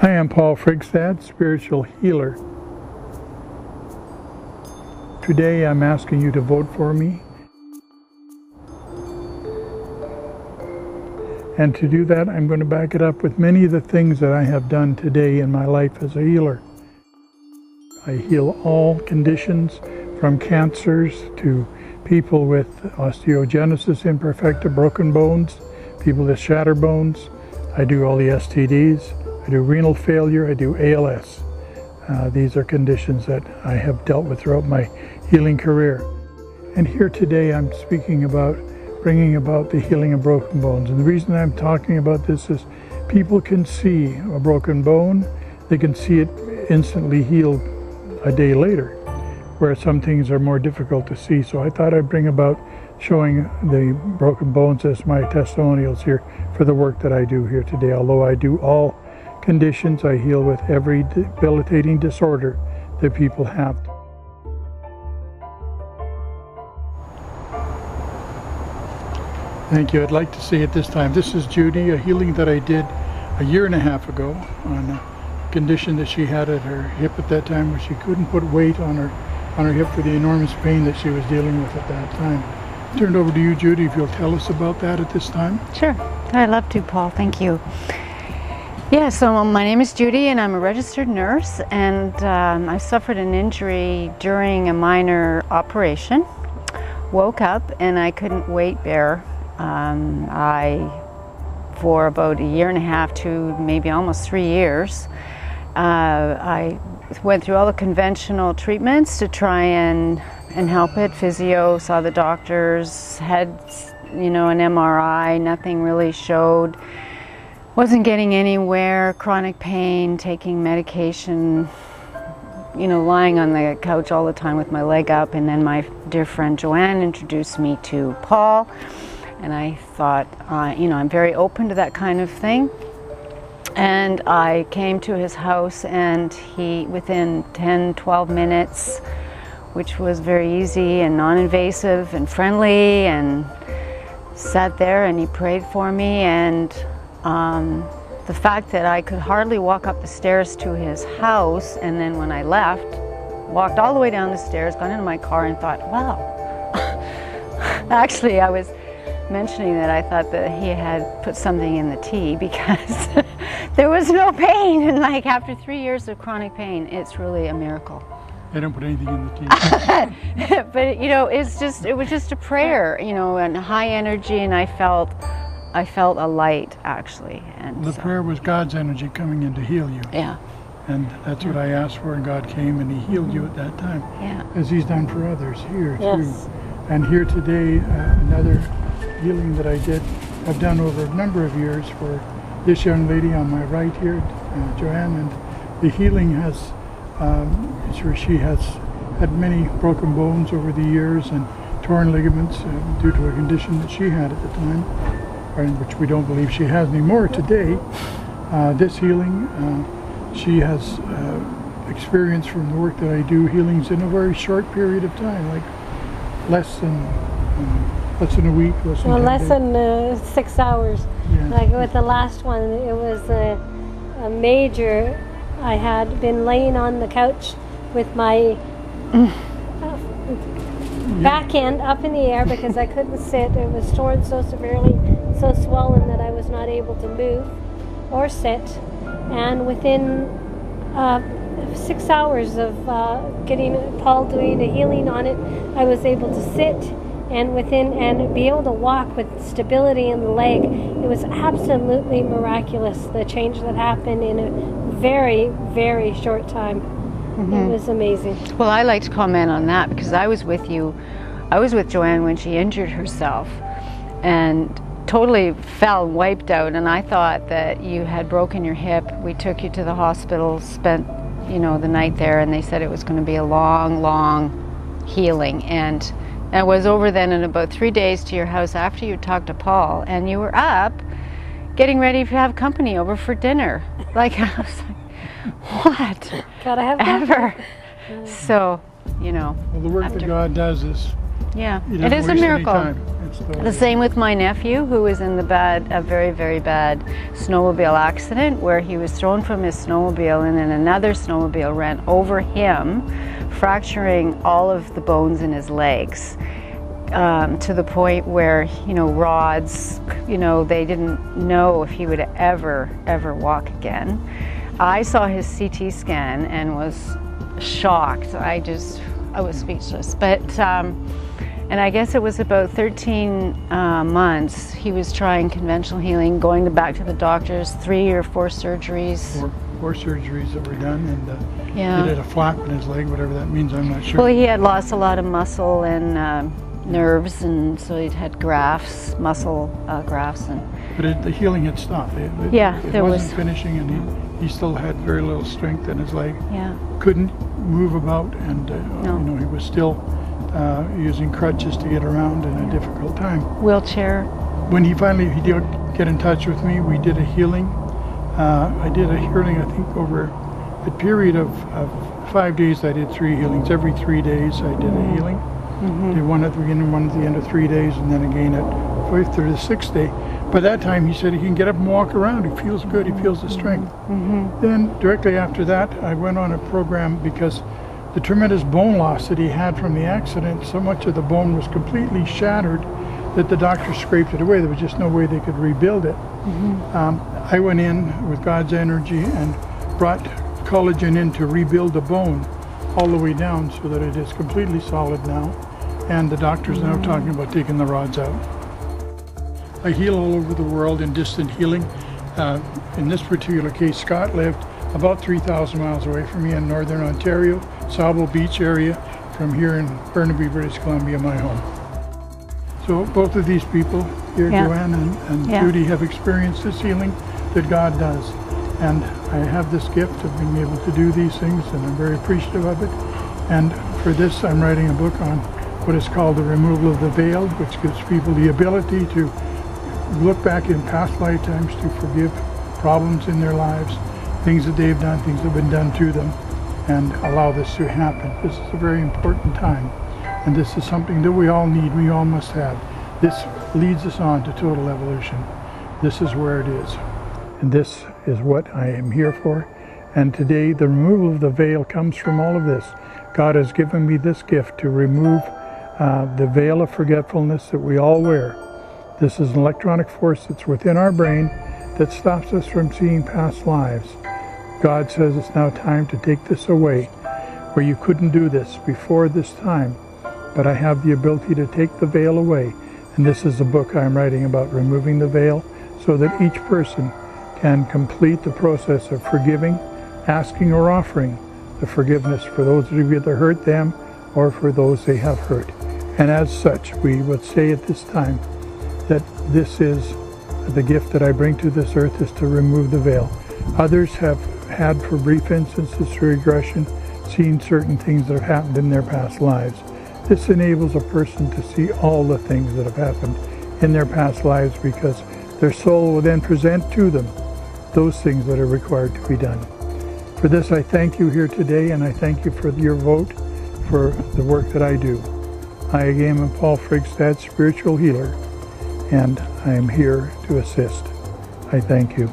I am Paul Frigstad, spiritual healer. Today I'm asking you to vote for me. And to do that, I'm going to back it up with many of the things that I have done today in my life as a healer. I heal all conditions, from cancers to people with osteogenesis imperfecta, broken bones, people with shattered bones. I do all the STDs. I do renal failure. I do ALS. These are conditions that I have dealt with throughout my healing career. And here today I'm speaking about bringing about the healing of broken bones. And the reason I'm talking about this is people can see a broken bone, they can see it instantly healed a day later, where some things are more difficult to see. So I thought I'd bring about showing the broken bones as my testimonials here for the work that I do here today. Although I do all conditions, I heal with every debilitating disorder that people have. Thank you. I'd like to say at this time, this is Judy, a healing that I did a year and a half ago on a condition that she had at her hip at that time, where she couldn't put weight on her hip for the enormous pain that she was dealing with at that time. Turned over to you, Judy, if you'll tell us about that at this time. Sure. I'd love to, Paul. Thank you. Yeah, so my name is Judy and I'm a registered nurse, and I suffered an injury during a minor operation. Woke up and I couldn't weight bear. For about a year and a half to maybe almost 3 years, I went through all the conventional treatments to try and help it. Physio, saw the doctors, had an MRI, nothing really showed. Wasn't getting anywhere, chronic pain, taking medication, lying on the couch all the time with my leg up. And then my dear friend Joanne introduced me to Paul. And I thought, I'm very open to that kind of thing. And I came to his house, and he, within 10-12 minutes, which was very easy and non-invasive and friendly, and sat there and he prayed for me. And the fact that I could hardly walk up the stairs to his house, and then when I left, walked all the way down the stairs, got into my car and thought, wow. Actually, I was mentioning that I thought that he had put something in the tea, because there was no pain. And like after 3 years of chronic pain, it's really a miracle. They don't put anything in the tea. But it was just a prayer, and high energy, and I felt a light, actually. And the prayer was God's energy coming in to heal you. Yeah. And that's what I asked for, and God came and he healed you at that time. Yeah. As he's done for others here yes. too. And here today, another healing that I've done over a number of years for this young lady on my right here, Joanne, and the healing has, she has had many broken bones over the years and torn ligaments due to a condition that she had at the time, which we don't believe she has anymore today. This healing, she has experienced from the work that I do, healings in a very short period of time, like less than a week, less than 6 hours. Yeah. Like with the last one, it was a major. I had been laying on the couch with my back end up in the air because I couldn't sit. It was torn so severely, so swollen that I was not able to move or sit. And within 6 hours of getting Paul doing a healing on it, I was able to sit and be able to walk with stability in the leg. It was absolutely miraculous, the change that happened in a very, very short time. Mm-hmm. It was amazing. Well, I like to comment on that because I was with Joanne when she injured herself and totally fell, wiped out, and I thought that you had broken your hip. We took you to the hospital, spent the night there, and they said it was going to be a long, long healing. And I was over then in about 3 days to your house after you talked to Paul, and you were up getting ready to have company over for dinner. Like, I was like, what? Gotta have ever. So, Well, the work that God does is, yeah, it is a miracle. The same with my nephew, who was in a very, very bad snowmobile accident where he was thrown from his snowmobile and then another snowmobile ran over him, fracturing all of the bones in his legs. To the point where, rods, they didn't know if he would ever walk again. I saw his CT scan and was shocked. I was speechless. But, and I guess it was about 13 months he was trying conventional healing, going back to the doctors, 3 or 4 surgeries. Four surgeries that were done, and he had a flap in his leg, whatever that means, I'm not sure. Well, he had lost a lot of muscle and nerves, and so he'd had grafts, muscle grafts. But the healing had stopped. It wasn't finishing, and he still had very little strength in his leg. Yeah. Couldn't move about, and he was still using crutches to get around in a difficult time. Wheelchair. When he did get in touch with me, we did a healing. I did a healing, I think, over a period of 5 days. I did 3 healings. Every 3 days I did a healing. Did one at the beginning, one at the end of 3 days, and then again at 5th or the 6th day. By that time, he said he can get up and walk around. He feels good. He feels the strength. Then directly after that, I went on a program because the tremendous bone loss that he had from the accident, so much of the bone was completely shattered that the doctors scraped it away. There was just no way they could rebuild it. I went in with God's energy and brought collagen in to rebuild the bone all the way down so that it is completely solid now. And the doctors are now talking about taking the rods out. I heal all over the world in distant healing. In this particular case, Scott lived about 3,000 miles away from me in northern Ontario, Sable Beach area, from here in Burnaby, British Columbia, my home. So both of these people here, Joanne and Judy, have experienced this healing that God does. And I have this gift of being able to do these things, and I'm very appreciative of it. And for this, I'm writing a book on what is called the removal of the veil, which gives people the ability to look back in past lifetimes to forgive problems in their lives, things that they've done, things that have been done to them, and allow this to happen. This is a very important time, and this is something that we all need, we all must have. This leads us on to total evolution. This is where it is. And this is what I am here for. And today, the removal of the veil comes from all of this. God has given me this gift to remove the veil of forgetfulness that we all wear. This is an electronic force that's within our brain that stops us from seeing past lives. God says it's now time to take this away, where you couldn't do this before this time. But I have the ability to take the veil away. And this is a book I'm writing about removing the veil so that each person can complete the process of forgiving, asking or offering the forgiveness for those who have either hurt them or for those they have hurt. And as such, we would say at this time that this is the gift that I bring to this earth, is to remove the veil. Others have had, for brief instances through regression, seen certain things that have happened in their past lives. This enables a person to see all the things that have happened in their past lives, because their soul will then present to them those things that are required to be done. For this, I thank you here today, and I thank you for your vote for the work that I do. I again am Paul Frigstad, spiritual healer, and I am here to assist. I thank you.